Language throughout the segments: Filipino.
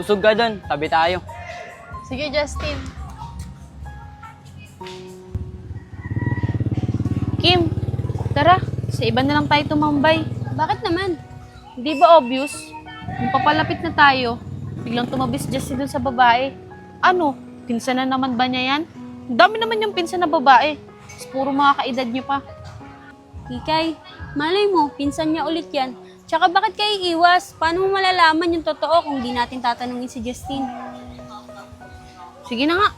Usog ka doon, tabi tayo. Sige, Justin. Kim, tara. Sa iba na lang tayo tumambay. Bakit naman? Hindi ba obvious? Kung papalapit na tayo, biglang tumabis Justin dun sa babae. Ano? Pinsan na naman ba niya yan? Ang dami naman yung pinsan na babae. Tapos puro mga kaedad niyo pa. Kikay, malay mo, pinsan niya ulit yan. Tsaka bakit kayo iwas? Paano mo malalaman yung totoo kung di natin tatanungin si Justin? Sige na nga.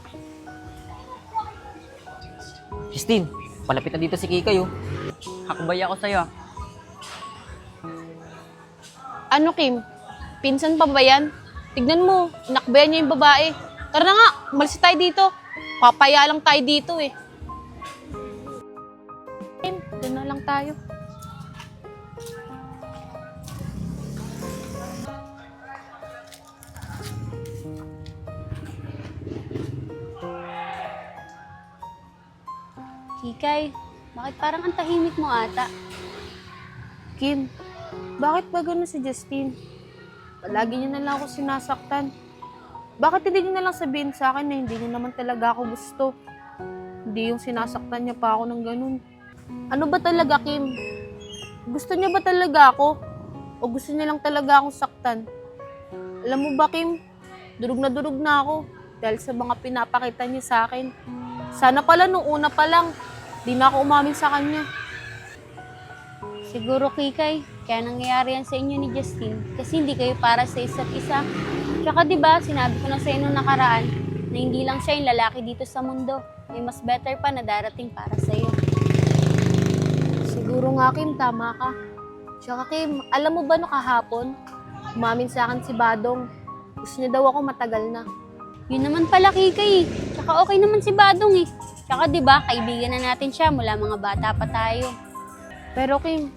Christine, palapit na dito si Kikay oh. Hakbay ako sa'yo. Ano, Kim? Pinsan pa ba yan? Tignan mo, inakbayan niya yung babae. Tara na nga, umalis tayo dito. Papaya lang tayo dito eh. Kim, doon na lang tayo. Kikay, bakit parang ang tahimik mo ata? Kim, bakit ba gano'n si Justin? Palagi niya na lang ako sinasaktan. Bakit hindi niya na lang sabihin sa akin na hindi niya naman talaga ako gusto? Hindi yung sinasaktan niya pa ako ng gano'n. Ano ba talaga, Kim? Gusto niya ba talaga ako? O gusto niya lang talaga akong saktan? Alam mo ba, Kim? Durog na ako dahil sa mga pinapakita niya sa akin. Sana pala nung una pa lang, di na ako umamin sa kanya. Siguro, Kikay, kaya nangyayari yan sa inyo ni Justin kasi hindi kayo para sa isa't isa. Tsaka diba, sinabi ko na sa inyo nung nakaraan na hindi lang siya yung lalaki dito sa mundo. May mas better pa na darating para sa iyo. Siguro nga, Kim, tama ka. Tsaka, Kim, alam mo ba no kahapon, umamin sa akin si Badong. Gusto niya daw ako matagal na. Yun naman pala, Kikay. Tsaka okay naman si Badong eh. Tsaka diba, kaibigan na natin siya mula mga bata pa tayo. Pero, Kim,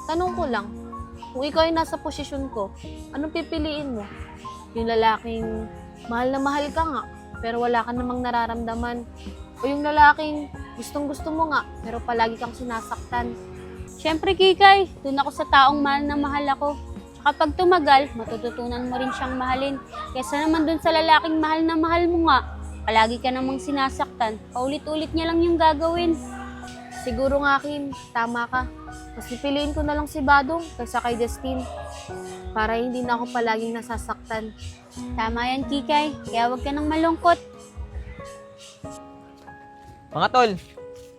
tanong ko lang, kung ikaw ay nasa posisyon ko, anong pipiliin mo? Yung lalaking mahal na mahal ka nga, pero wala ka namang nararamdaman. O yung lalaking gustong gusto mo nga, pero palagi kang sinasaktan. Siyempre, Kikay, dun ako sa taong mahal na mahal ako. Tsaka pag tumagal, matututunan mo rin siyang mahalin. Kesa naman dun sa lalaking mahal na mahal mo nga, palagi ka namang sinasaktan. Paulit-ulit niya lang yung gagawin. Siguro nga, Kim, tama ka. Mas pipiliin ko na lang si Badong kaysa kay Justin. Para hindi na ako palaging nasasaktan. Tama yan, Kikay. Kaya huwag ka nang malungkot. Mga tol,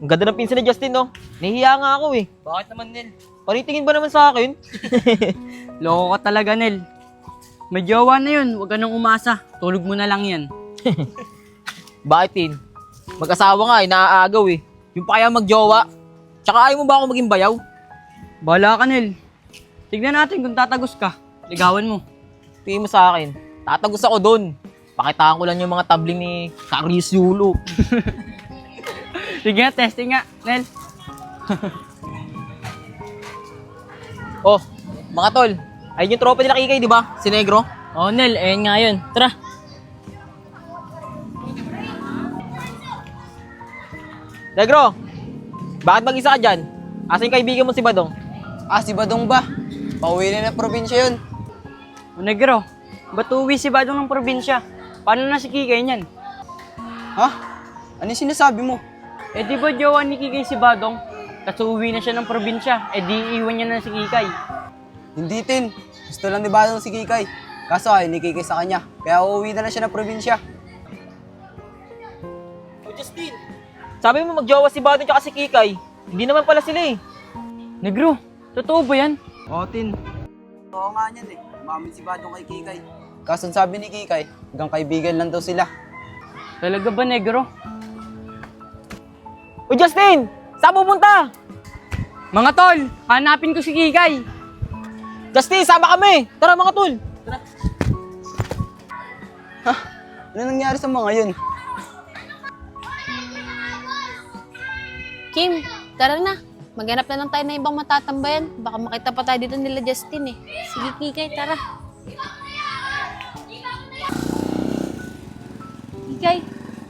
ang ganda ng pinsan ni Justin no. Nahihiya nga ako eh. Bakit naman, Nel? Paritingin ba naman sa akin? Loko ka talaga, Nel. May jowa na yun, huwag ka nang umasa. Tulog mo na lang yan. Bakit Tin? Mag-asawa nga eh, naaagaw eh. Yung pa kaya magjowa. Tsaka ayaw mo ba ako maging bayaw? Bahala ka, Nel. Tignan natin kung tatagos ka. Ligawan mo. Tingin mo sa akin. Tatagos ako doon. Pakitaan ko lang yung mga tabling ni Carlos Yulo. Sige nga, testing nga, Nel. Oh, mga tol. Ayun yung tropa nila Kikay, di ba? Si Negro. Oh, Nel, eh nga yun. Tara. Negro, bakit mag-isa ka dyan? Asa yung kaibigan mo si Badong? Si Badong ba? Pauwi na ng probinsya yun. O Negro, ba't uwi si Badong ng probinsya? Paano na si Kikay niyan? Ha? Ano yung sinasabi mo? Eh di ba jowa ni Kikay si Badong? Tapos uwi na siya ng probinsya, eh di iwan niya na si Kikay. Hindi, Tin. Gusto lang ni Badong si Kikay. Kaso ay ni Kikay sa kanya. Kaya uuwi na lang siya ng probinsya. O Justin, sabi mo magjowa si Badong tsaka si Kikay. Hindi naman pala sila eh. Negro, totoo ba yan? Oo, Tin. Oo nga niyan eh. Umamin si Badong kay Kikay. Kaso sabi ni Kikay, hanggang kaibigan lang daw sila. Talaga ba, Negro? O Justin, saan pupunta? Mga tol, hanapin ko si Kikay. Justin, sama kami. Tara mga tol. Tara. Ano nangyari sa mga yun? Kim, tara na. Maghanap na lang tayo ng ibang matatambayan. Baka makita pa tayo dito nila Justin eh. Sige, Kikay, tara. Kikay,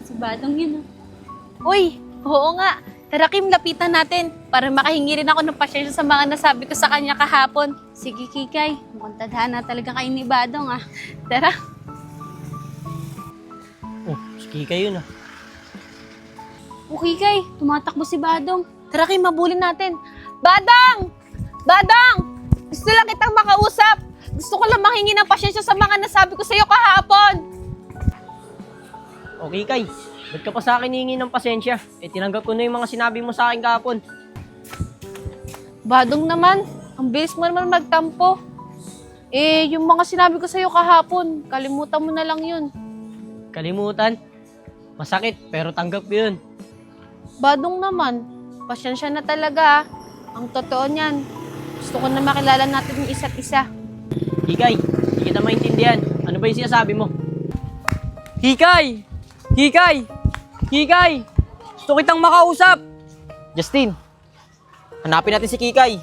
si Badong yun oh. Uy, oo nga. Tara Kim, lapitan natin para makahingi rin ako ng pasensya sa mga nasabi ko sa kanya kahapon. Sige, Kikay. Mukhang tadhana talaga kayo ni Badong ah. Tara. Kikay yun ah. Okay, Kay. Tumatakbo si Badong. Tara Kim, mabulin natin. Badang! Badang! Gusto lang kitang makausap. Gusto ko lang manghingi ng pasyensya sa mga nasabi ko sa'yo kahapon. Okay, Kay. Ba't ka pa sa akin hihingi ng pasensya? Eh, tinanggap ko na yung mga sinabi mo sa akin kahapon. Badong naman, ang bilis mo naman magtampo. Eh, yung mga sinabi ko sa'yo kahapon, kalimutan mo na lang yun. Kalimutan. Masakit, pero tanggap ko yun. Badong naman, pasyensya na talaga. Ang totoo niyan, gusto ko na makilala natin yung isa't isa. Kikay, hindi kita maintindihan. Ano ba yung sinasabi mo? Kikay! Kikay! Kikay! Gusto kitang makausap! Justin, hanapin natin si Kikay.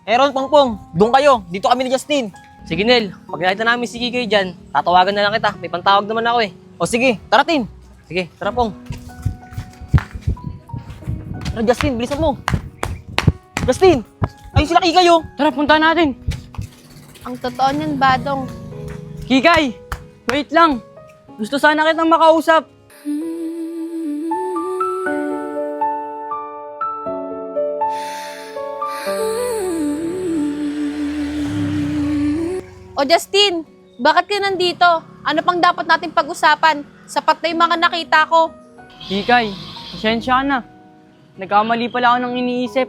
Aaron, Pongpong, doon kayo. Dito kami ni Justin. Sige, Nel. Pag nakita namin si Kikay dyan, tatawagan na lang kita. May pantawag naman ako eh. O sige, tara Tin. Sige, tara Pong. Tara Justin, bilisan mo. Justin, ayun sila Kikay oh. Tara, punta natin! Ang totoo niyan, Badong. Kikay! Wait lang! Gusto sana kitang makausap! O Justin, bakit ka nandito? Ano pang dapat natin pag-usapan? Sapat na yung mga nakita ko. Kikay, pasensya ka na. Nagkamali pala ako ng iniisip.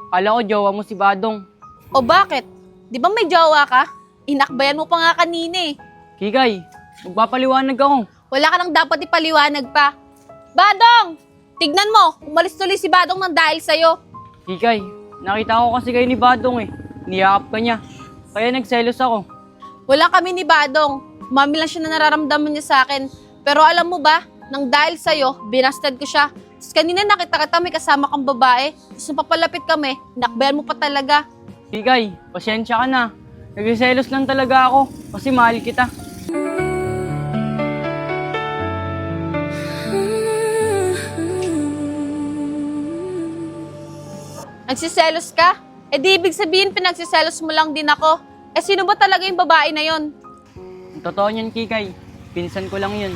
Kala ko jowa mo si Badong. O bakit? Di ba may jowa ka? Inakbayan mo pa nga kanina eh. Kikay, magpapaliwanag ako. Wala ka nang dapat ipaliwanag pa. Badong! Tignan mo, umalis tuloy si Badong nang dahil sa'yo. Kikay, nakita ko kasi kayo ni Badong eh. Niyakap ka niya. Kaya nagselos ako. Wala kami ni Badong. Mami lang siya na nararamdaman niya sa akin. Pero alam mo ba, nang dahil sa'yo, binastad ko siya. Tapos kanina nakita kita may kasama kang babae. Tapos nung papalapit kami, inakbayan mo pa talaga. Kikay, pasensya ka na. Nagselos lang talaga ako kasi mahal kita. Nagsiselos ka? Eh di ibig sabihin pinagsiselos mo lang din ako. Eh sino ba talaga yung babae na yon? Ang totoo niyan, Kikay. Pinsan ko lang yun.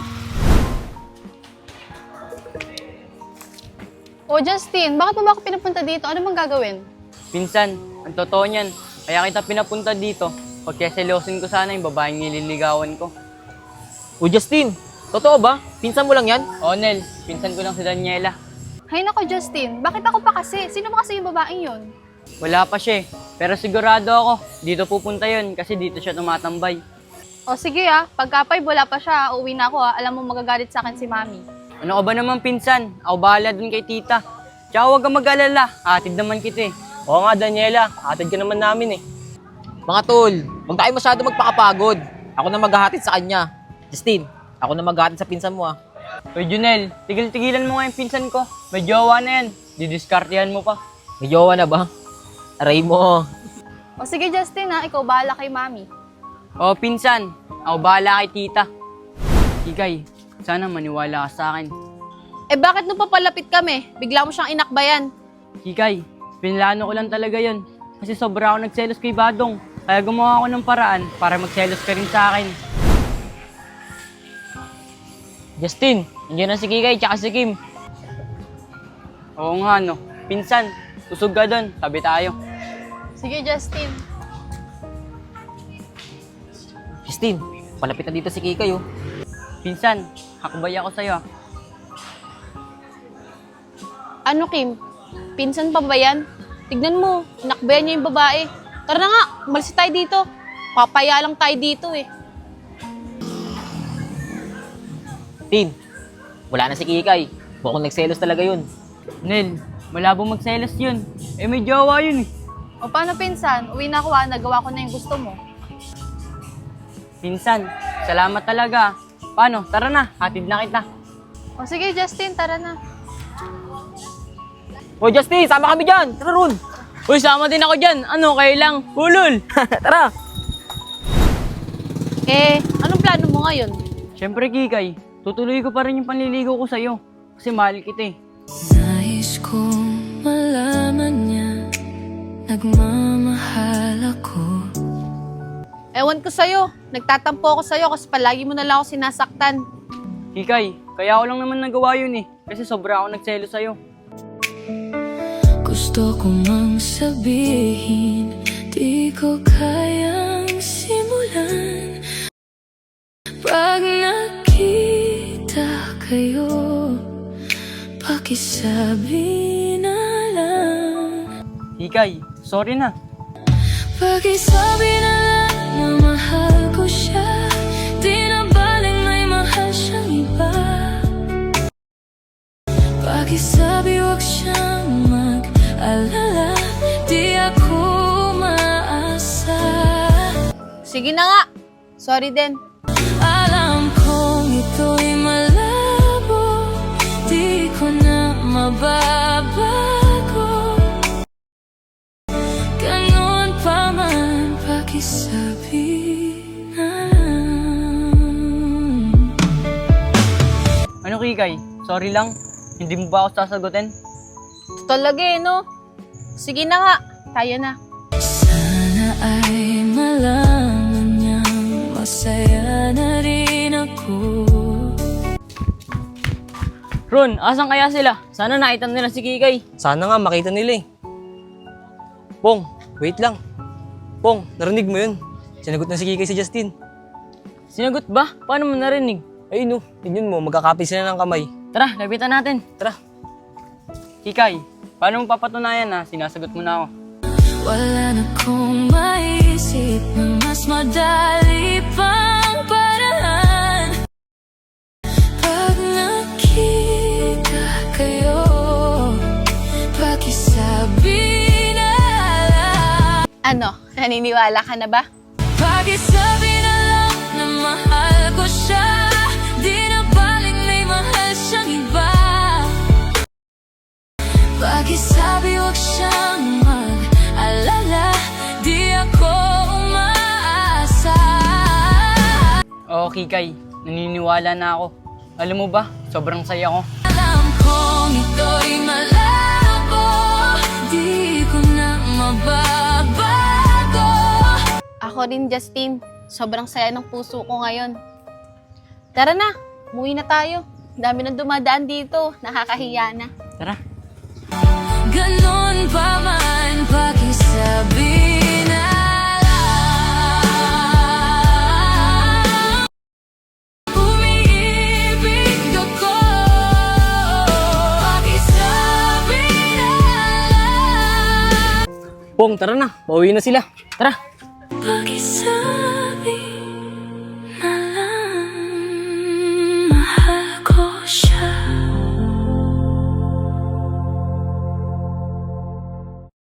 O Justin, bakit mo ba ako pinapunta dito? Ano bang gagawin? Pinsan, ang totoo niyan. Kaya kita pinapunta dito. Pagkaselosin ko sana yung babaeng nililigawan ko. O Justin, totoo ba? Pinsan mo lang yan? O Nel, pinsan ko lang si Daniela. Hay nako Justin, bakit ako pa kasi? Sino ba kasi yung babaeng yun? Wala pa siya eh. Pero sigurado ako, dito pupunta yun kasi dito siya tumatambay. O sige pagka 5 wala pa siya, uuwi na ako alam mo magagalit sa akin si Mami. Ano ka ba naman pinsan? Ako bahala dun kay tita. Tsaka huwag kang mag-alala, hatid naman kita eh. Oo nga, Daniela. Hatid ka naman namin eh. Mga tol, huwag tayo masyado magpakapagod. Ako na maghahatid sa kanya. Justin, ako na maghahatid sa pinsan mo ah. Uy Junel, tigil-tigilan mo nga yung pinsan ko. May jowa na yan, didiskartehan mo pa. May jowa na ba? Aray mo. O sige Justin ikaw bahala kay Mami. O pinsan, ako bahala kay tita. Kikay, sana maniwala ka sa akin. Eh bakit nung papalapit kami, bigla mo siyang inakbayan? Kikay, pinlano ko lang talaga yun. Kasi sobra ako nagselos kay Badong. Kaya gumawa ako ng paraan para magselos ka rin sa akin. Justin, nandiyan na si Kikay tsaka si Kim. Oo nga no. Pinsan, usog ka doon. Tabi tayo. Sige Justin. Justin, palapit na dito si Kikay oh. Pinsan, hakbay ako sa'yo. Ano Kim? Pinsan pa ba yan? Tignan mo, inakbayan niya yung babae. Tara na nga, umalis tayo dito. Papaya lang tayo dito eh. Tin, wala na si Kikay. Mukhang nagselos talaga yun. Nel, malabo magselos yun. Eh may jowa yun eh. O paano pinsan? Uwi na ako nagawa ko na yung gusto mo. Pinsan, salamat talaga. Paano? Tara na, hatid na kita. O sige Justin, tara na. O Justin, sama kami dyan. Tara Ron. Uy, sama din ako dyan. Ano, kayo lang. Hulul! Tara. Eh, anong plano mo ngayon? Siyempre, Kikay, tutuloy ko pa rin yung panliligaw ko sa'yo. Kasi mahal kita eh. Nais kong malaman niya, nagmamahal ako. Ewan ko sa'yo, nagtatampo ako sa'yo kasi palagi mo na lang ako sinasaktan. Kikay, Kaya ako lang naman nagawa yun eh. Kasi sobra ako nagselos sa'yo. Gusto ko mang sabihin, di ko kayang simulan. Pag nakita kayo, pakisabi na lang. Hikay, sorry na. Pakisabi na lang na mahal ko siya. Di na baling may mahal siyang iba. Pakisabi wag siyang mag-alala. Di ako maasa. Sige na nga. Sorry din. Alam kong ito'y malabo. Di ko na mababago. Ganon pa man, pakisabi na lang. Ano Kikay? Sorry lang. Hindi mo ba ako sasagutin? Talaga eh, no? Sige na nga. Tayo na. Sana ay malaman niyang masaya na rin ako. Ron, asan kaya sila? Sana nakita nila si Kikay. Sana nga makita nila eh. Pong, wait lang. Pong, narinig mo yun? Sinagot na si Kikay si Justin. Sinagot ba? Paano mo narinig? Ay no, tignan mo, magkakapit sila ng kamay. Tara, lapitan natin. Tara. Kikay, paano mo papatunayan na sinasagot mo na ako? Wala na kong maisip na mas madali pang paraan. Pag nakita kayo, pakisabi na lang. Ano? Naniniwala ka na ba? Pakisabi na lang na mahal ko siya. Di na baling may mahal siyang iba. Pakisabi wag siyang mag-alala. Di ako umaasa. Oo, Kikay, naniniwala na ako. Alam mo ba, sobrang saya ko. Alam kong ito'y malabo. Di ko na mababago. Ako rin, Justin. Sobrang saya ng puso ko ngayon. Tara na. Umuwi na tayo. Dami na dumadaan dito. Nakakahiya na. Tara. Ganon pa man, pakisabi na lang. Umiibig ako. Pakisabi na lang. Pong, tara na. Pauwi na sila. Tara. Pakisabi